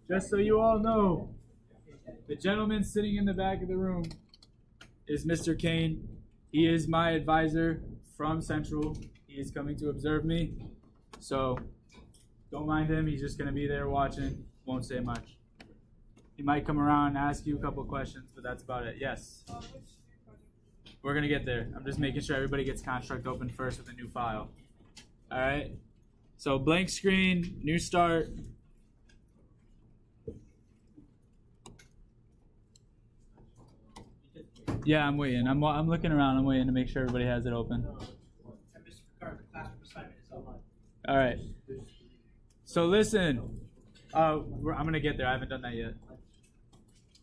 Just so you all know, the gentleman sitting in the back of the room is Mr. Kane. He is my advisor from Central. He is coming to observe me. So don't mind him. He's just going to be there watching. Won't say much. He might come around and ask you a couple questions, but that's about it. Yes. We're going to get there. I'm just making sure everybody gets Construct open first with a new file. All right. So blank screen, new start. Yeah, I'm waiting. I'm looking around. I'm waiting to make sure everybody has it open. All right. So listen. I'm going to get there. I haven't done that yet.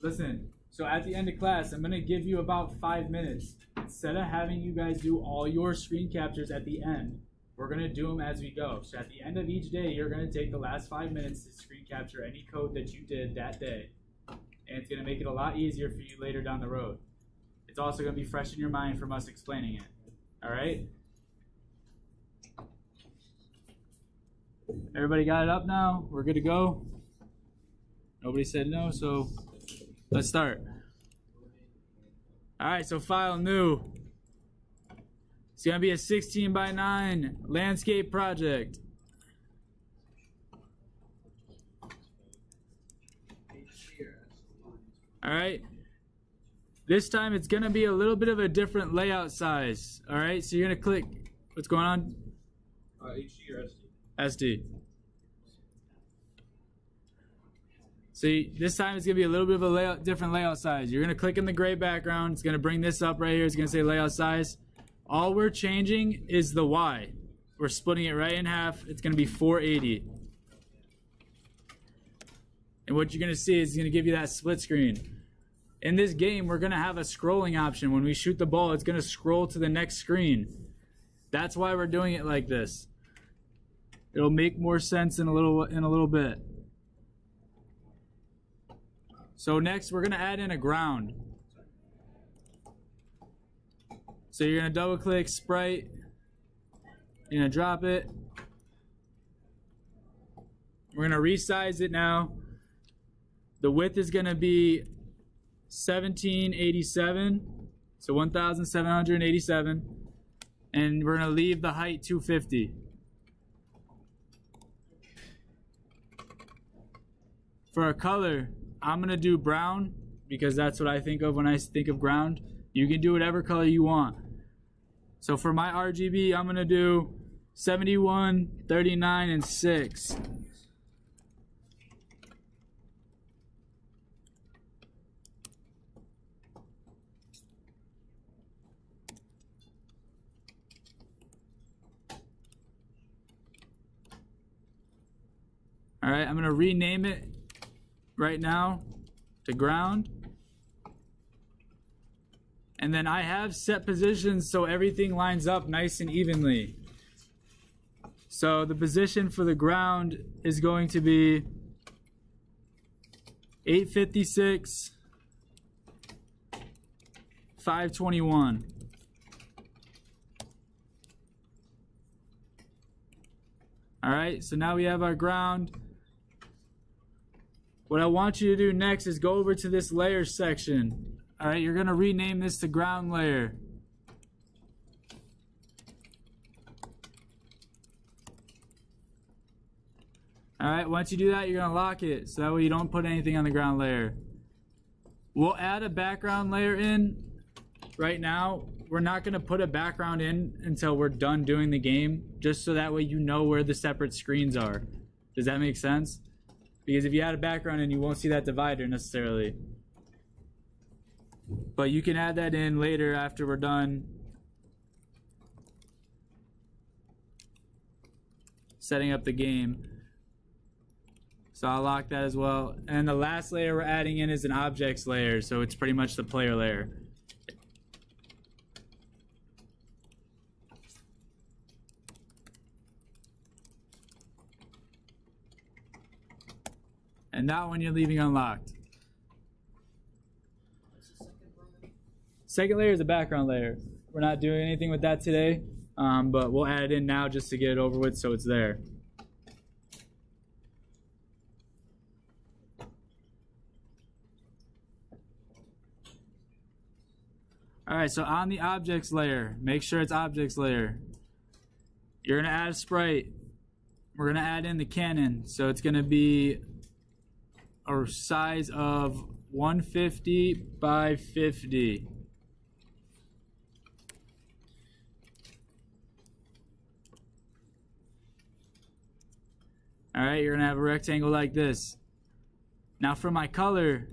Listen. So at the end of class, I'm going to give you about 5 minutes. Instead of having you guys do all your screen captures at the end, we're going to do them as we go. So at the end of each day, you're going to take the last 5 minutes to screen capture any code that you did that day. And it's going to make it a lot easier for you later down the road. It's also going to be fresh in your mind from us explaining it. All right? Everybody got it up now? We're good to go? Nobody said no, so let's start. All right, so file new. It's going to be a 16 by 9 landscape project. All right. This time it's going to be a little bit of a different layout size. All right, so you're going to click. What's going on? HD or SD? SD. So this time it's going to be a little bit of a different layout size. You're going to click in the gray background. It's going to bring this up right here. It's going to say layout size. All we're changing is the Y. We're splitting it right in half. It's going to be 480. And what you're going to see is it's going to give you that split screen. In this game, we're going to have a scrolling option. When we shoot the ball, it's going to scroll to the next screen. That's why we're doing it like this. It'll make more sense in a little bit. So next, we're going to add in a ground. So you're going to double click Sprite. You're going to drop it. We're going to resize it now. The width is going to be 1787, so 1787, and we're going to leave the height 250. For a color, I'm going to do brown because that's what I think of when I think of ground. You can do whatever color you want. So for my RGB, I'm going to do 71, 39, and 6. All right, I'm going to rename it right now to ground. And then I have set positions so everything lines up nice and evenly. So the position for the ground is going to be 856, 521. All right, so now we have our ground. What I want you to do next is go over to this layer section. All right, you're going to rename this to ground layer. All right, once you do that, you're going to lock it so that way you don't put anything on the ground layer. We'll add a background layer in right now. We're not going to put a background in until we're done doing the game, just so that way you know where the separate screens are. Does that make sense? Because if you add a background in, you won't see that divider necessarily. But you can add that in later after we're done setting up the game. So I'll lock that as well. And the last layer we're adding in is an objects layer, so it's pretty much the player layer. And that one you're leaving unlocked. Second layer is a background layer. We're not doing anything with that today, but we'll add it in now just to get it over with so it's there. Alright, so on the objects layer, make sure it's objects layer. You're going to add a sprite. We're going to add in the cannon. So it's going to be a size of 150 by 50. Alright, you're going to have a rectangle like this. Now for my color,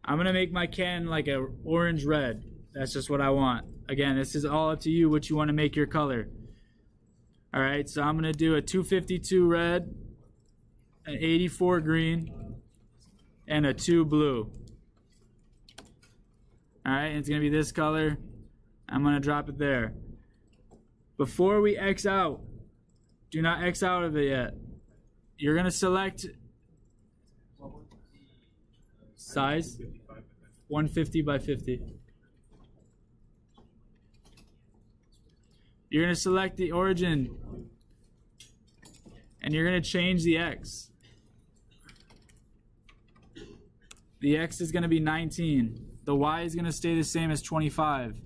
I'm going to make my cannon like a orange-red. That's just what I want. Again, this is all up to you what you want to make your color. Alright, so I'm going to do a 252 red, an 84 green, and a 2 blue. Alright, it's going to be this color. I'm going to drop it there. Before we X out, do not X out of it yet. You're going to select size 150 by 50. You're going to select the origin and you're going to change the X. The X is going to be 19. The Y is going to stay the same as 25.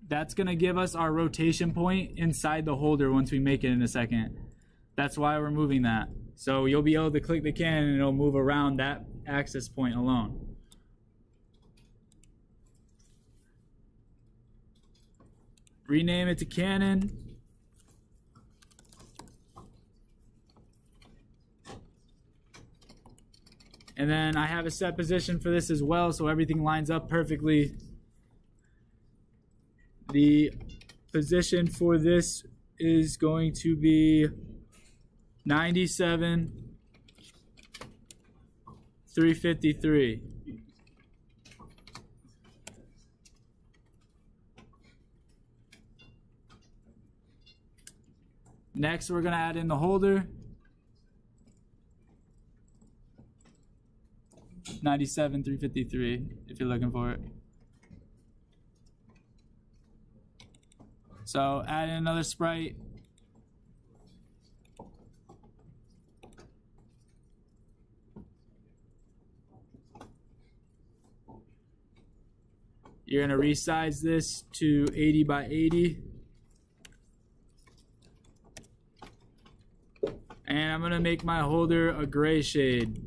That's going to give us our rotation point inside the holder once we make it in a second. That's why we're moving that. So you'll be able to click the cannon and it'll move around that access point alone. Rename it to cannon. And then I have a set position for this as well, so everything lines up perfectly. The position for this is going to be 97, 353. Next, we're going to add in the holder. 97, 353, if you're looking for it. So add in another sprite. You're going to resize this to 80 by 80. And I'm going to make my holder a gray shade.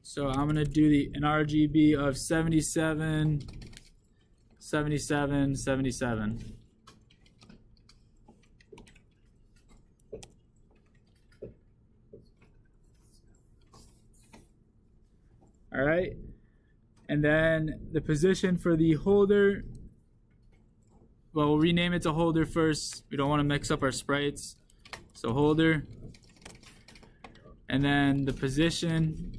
So I'm going to do an RGB of 77, 77, 77. All right. And then the position for the holder, well, we'll rename it to holder first. We don't want to mix up our sprites. So holder. And then the position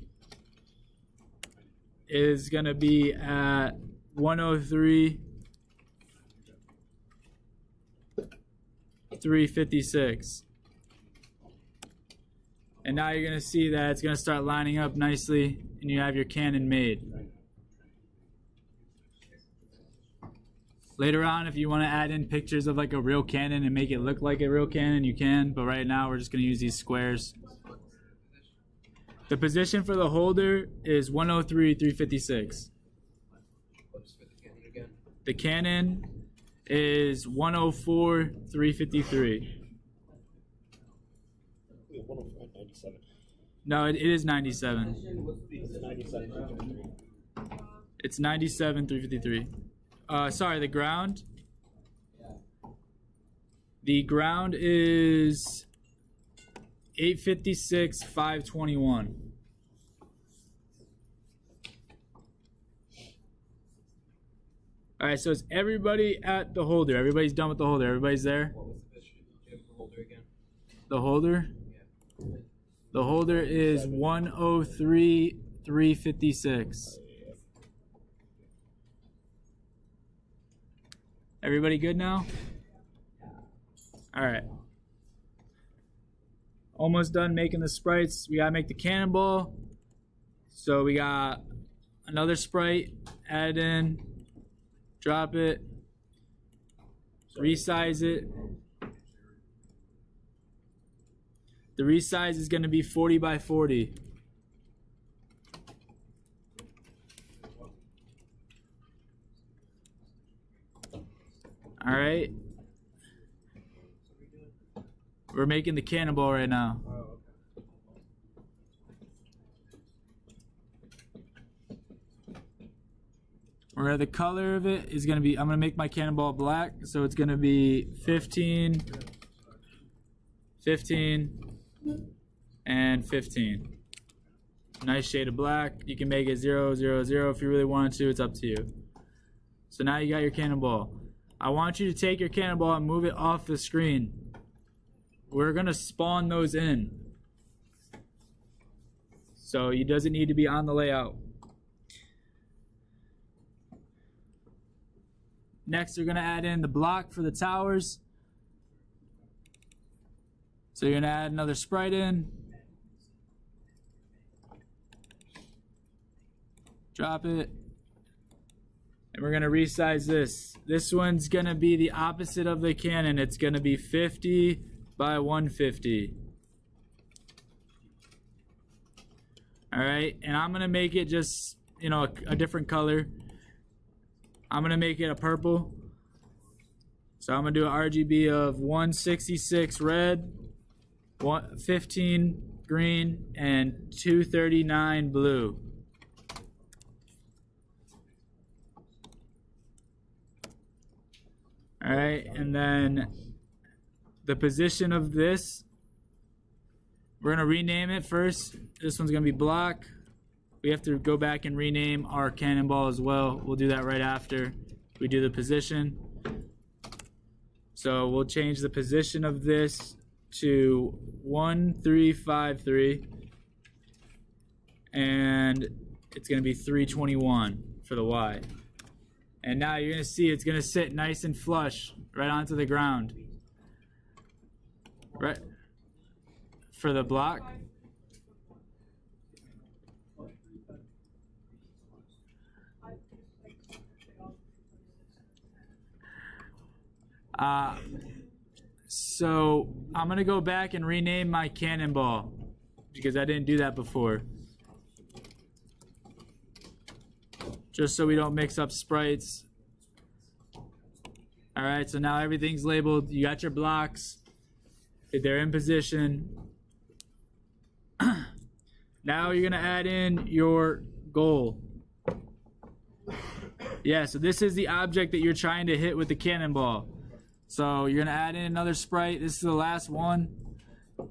is going to be at 103, 356. And now you're going to see that it's going to start lining up nicely and you have your cannon made. Later on, if you want to add in pictures of like a real cannon and make it look like a real cannon, you can. But right now, we're just going to use these squares. The position for the holder is 103, 356. The cannon is 104, 353. 97. No, it is 97. It's 97, 353. Sorry, the ground. The ground is 856, 521. All right, so it's everybody at the holder. Everybody's done with the holder. Everybody's there? What was the position of the holder again? The holder? Yeah. The holder is 103, 356. Everybody good now? All right. Almost done making the sprites. We gotta make the cannonball. So we got another sprite, add in, drop it, resize it. The resize is gonna be 40 by 40. All right. We're making the cannonball right now. Where the color of it is going to be, I'm going to make my cannonball black, so it's going to be 15, 15, and 15. Nice shade of black. You can make it 0, 0, 0 if you really wanted to. It's up to you. So now you got your cannonball. I want you to take your cannonball and move it off the screen. We're going to spawn those in. So it doesn't need to be on the layout. Next, we're going to add in the block for the towers. So you're going to add another sprite in. Drop it. And we're going to resize this. This one's going to be the opposite of the cannon. It's going to be 50 by 150. All right, and I'm going to make it just, you know, a different color. I'm going to make it a purple. So I'm going to do an RGB of 166 red, 15 green, and 239 blue. All right, and then the position of this, we're going to rename it first. This one's going to be block. We have to go back and rename our cannonball as well. We'll do that right after we do the position. So we'll change the position of this to 1353, and it's going to be 321 for the Y. And now you're going to see it's going to sit nice and flush right onto the ground. Right for the block. So I'm going to go back and rename my cannonball because I didn't do that before. Just so we don't mix up sprites. All right, so now everything's labeled. You got your blocks. They're in position. Now you're going to add in your goal. Yeah, so this is the object that you're trying to hit with the cannonball. So you're going to add in another sprite. This is the last one. All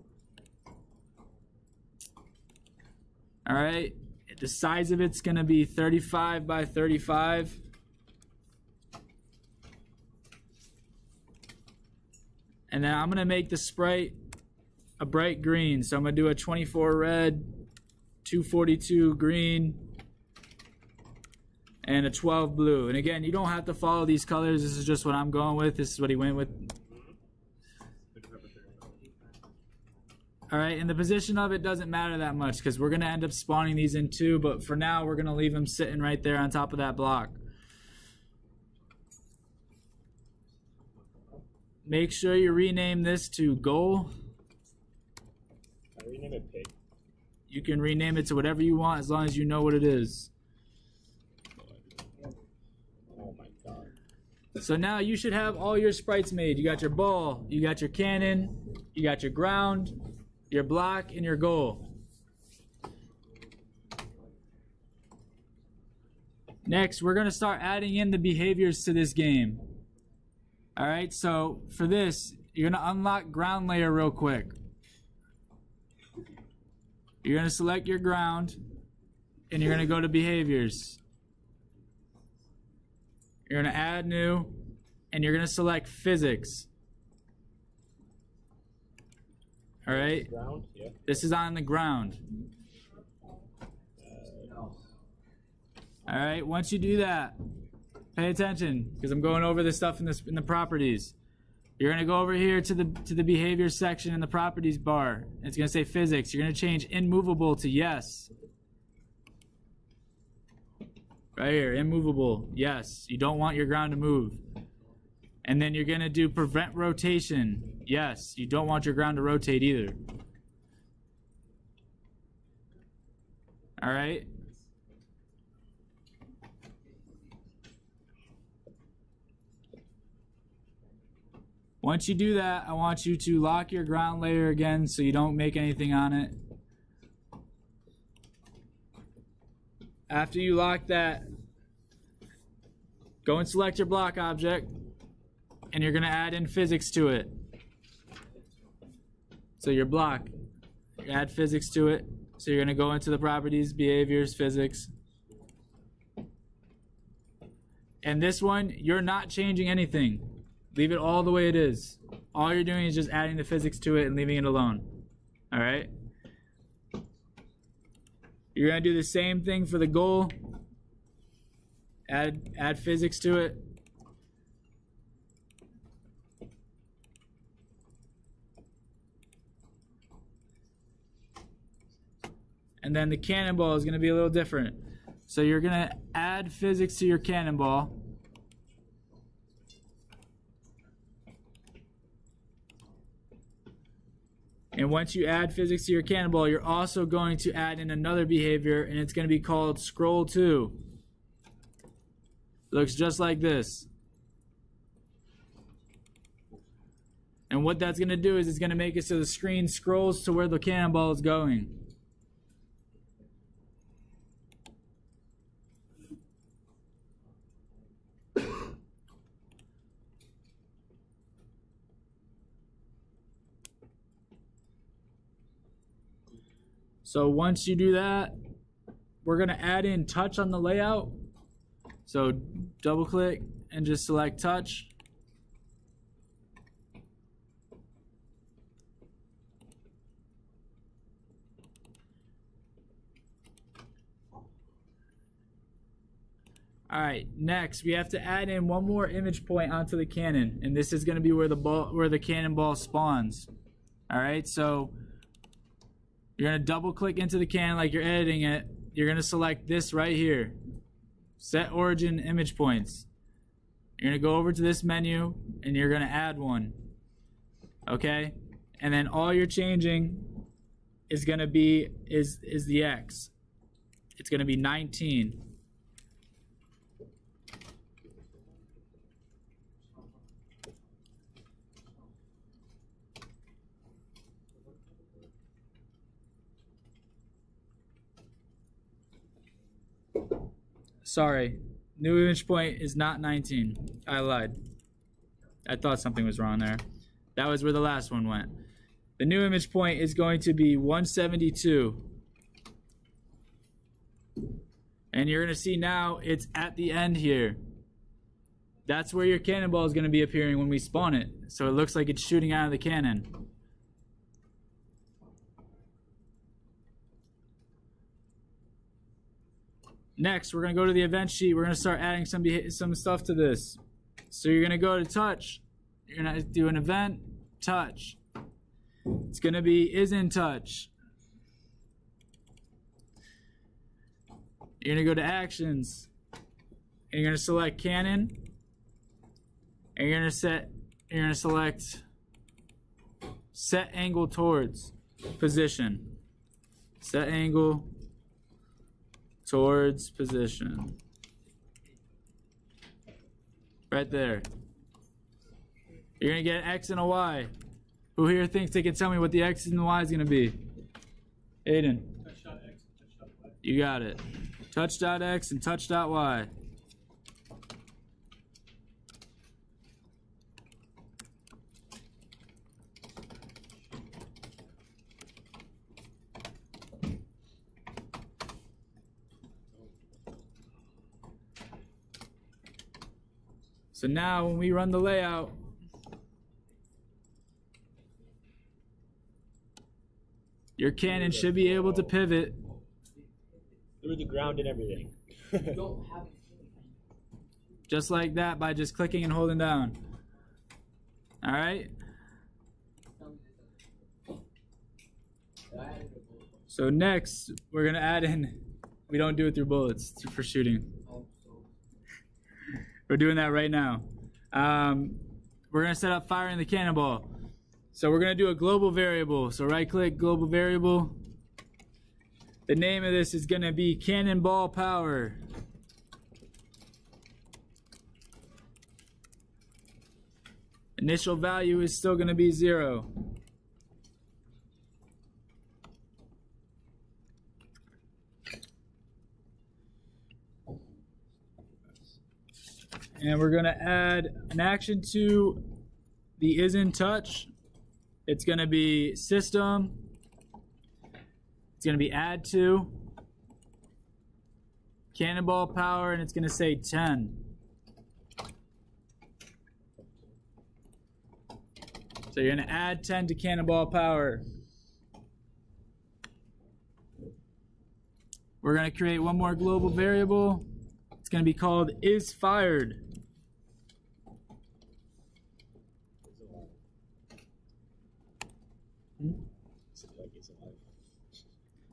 right. The size of it's going to be 35 by 35. And then I'm going to make the sprite a bright green. So I'm going to do a 24 red, 242 green, and a 12 blue. And again, you don't have to follow these colors. This is just what I'm going with. This is what he went with. All right, and the position of it doesn't matter that much because we're going to end up spawning these in too, but for now we're going to leave them sitting right there on top of that block. Make sure you rename this to goal. I rename it pig. You can rename it to whatever you want as long as you know what it is. Oh my god. So now you should have all your sprites made. You got your ball, you got your cannon, you got your ground, your block, and your goal. Next, we're going to start adding in the behaviors to this game. All right, so for this, you're going to unlock ground layer real quick. You're going to select your ground, and you're going to go to behaviors. You're going to add new, and you're going to select physics. All right, Ground? Yeah. this is on the ground. All right, once you do that, pay attention because I'm going over this stuff in the properties. You're going to go over here to the behavior section in the properties bar. It's going to say physics. You're going to change immovable to yes. Right here, immovable, yes. You don't want your ground to move. And then you're going to do prevent rotation. Yes, you don't want your ground to rotate either. All right. Once you do that, I want you to lock your ground layer again so you don't make anything on it. After you lock that, go and select your block object, and you're going to add in physics to it. So your block, add physics to it. So you're going to go into the properties, behaviors, physics. And this one, you're not changing anything. Leave it all the way it is. All you're doing is just adding the physics to it and leaving it alone. All right? You're going to do the same thing for the goal. Add physics to it. And then the cannonball is going to be a little different. So you're going to add physics to your cannonball. And once you add physics to your cannonball, you're also going to add in another behavior, and it's going to be called scroll to. Looks just like this. And what that's going to do is it's going to make it so the screen scrolls to where the cannonball is going. So once you do that, we're going to add in touch on the layout. So double click and just select touch. All right, next we have to add in one more image point onto the cannon, and this is going to be where the cannonball spawns. All right, so you're going to double click into the cannon like you're editing it. You're going to select this right here. Set origin image points. You're going to go over to this menu and you're going to add one. Okay? And then all you're changing is going to be is the X. It's going to be 19. Sorry, new image point is not 19. I lied. I thought something was wrong there. That was where the last one went. The new image point is going to be 172. And you're going to see now it's at the end here. That's where your cannonball is going to be appearing when we spawn it. So it looks like it's shooting out of the cannon. Next, we're going to go to the event sheet. We're going to start adding some stuff to this. So you're going to go to touch. You're going to do an event, touch. It's going to be is in touch. You're going to go to actions. And you're going to select cannon. And you're going to select set angle towards position. Set angle towards position. Right there. You're going to get an X and a Y. Who here thinks they can tell me what the X and the Y is going to be? Aiden. Touch.x, touch.y. You got it. Touch.x and touch.y. So now when we run the layout, your cannon should be able to pivot Through the ground and everything. just like that by just clicking and holding down. All right? So next, we're going to add in, we don't do it through bullets, it's for shooting. We're doing that right now. We're going to set up firing the cannonball. So we're going to do a global variable. So right click, global variable. The name of this is going to be cannonball power. The initial value is still going to be 0. And we're going to add an action to the is in touch. It's going to be system. It's going to be add to cannonball power, and it's going to say 10. So you're going to add 10 to cannonball power. We're going to create one more global variable. It's going to be called is fired.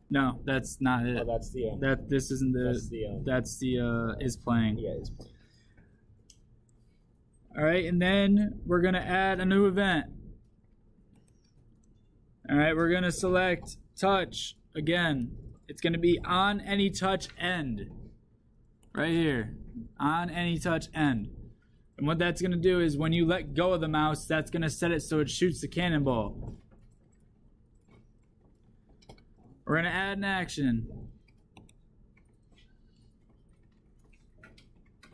No, that's not it. Oh, that's the That this isn't the. That's the is playing. yeah, it's All right, and then we're gonna add a new event. All right, we're gonna select touch again. It's gonna be on any touch end. Right here, on any touch end. And what that's gonna do is when you let go of the mouse, that's gonna set it so it shoots the cannonball. We're gonna add an action.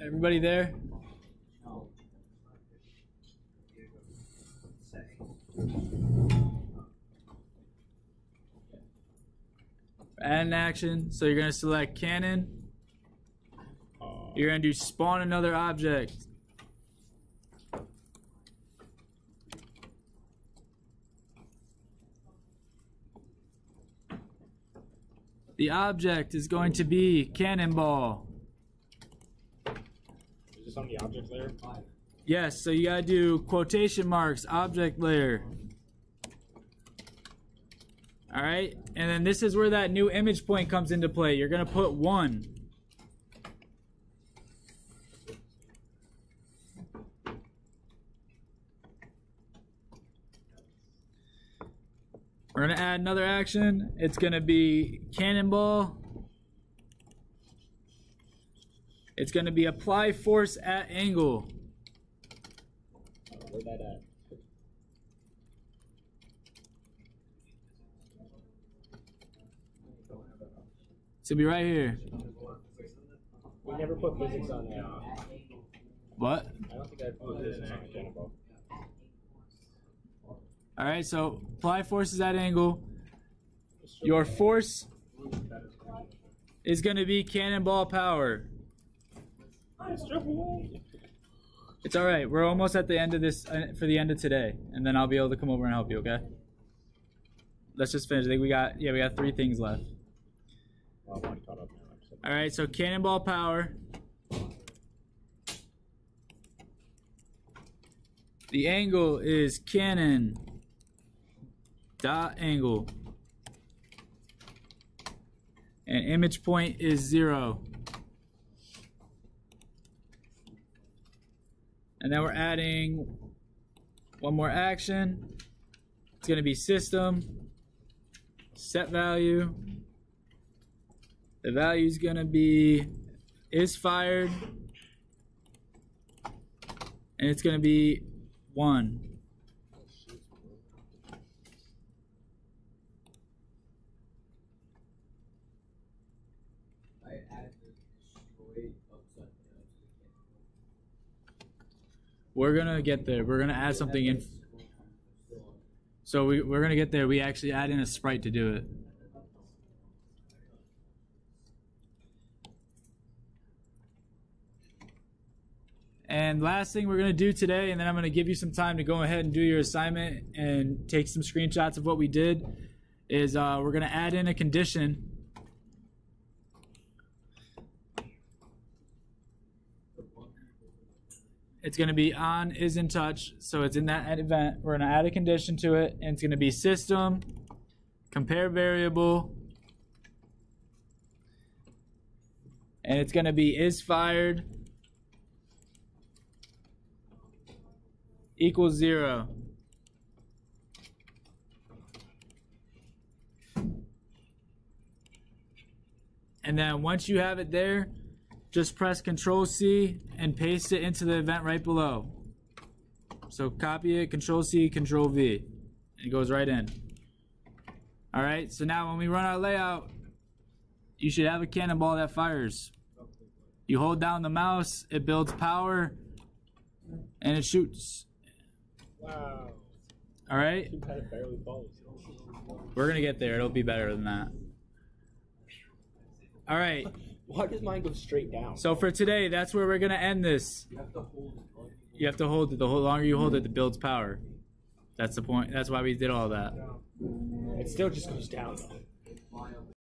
Everybody there? Add an action. So you're gonna select cannon. You're gonna do spawn another object. The object is going to be cannonball. Is this on the object layer? Yes, so you gotta do quotation marks, object layer. All right, and then this is where that new image point comes into play. You're gonna put 1. We're gonna add another action. It's gonna be cannonball. It's gonna be apply force at angle. Where's that at? It's gonna be right here. We never put physics on that. What? I don't think I put physics on the cannonball. All right, so apply forces at angle. Your force is going to be cannonball power. It's all right. We're almost at the end of this for the end of today, and then I'll be able to come over and help you. Okay? Let's just finish. I think we got 3 things left. Well, I'm already caught up now. All right, so cannonball power. The angle is cannon dot angle, and image point is 0. And then we're adding one more action. It's going to be system set value. The value is going to be is fired, and it's going to be 1. We're gonna get there. We're gonna add something in. So we're gonna get there. We actually add in a sprite to do it. And last thing we're gonna do today, and then I'm gonna give you some time to go ahead and do your assignment and take some screenshots of what we did, is we're gonna add in a condition. It's going to be on is in touch, so it's in that event. We're going to add a condition to it, and it's going to be system compare variable, and it's going to be is fired equals 0. And then once you have it there, just press Control C and paste it into the event right below. So copy it, Control C, Control V. It goes right in. All right, so now when we run our layout, you should have a cannonball that fires. You hold down the mouse, it builds power, and it shoots. Wow. All right, Too bad it barely falls. we're gonna get there. It'll be better than that. All right, Why does mine go straight down? so for today, that's where we're gonna end this. You have to hold it. The longer you hold it, it builds power. That's the point. That's why we did all that. It still just goes down though.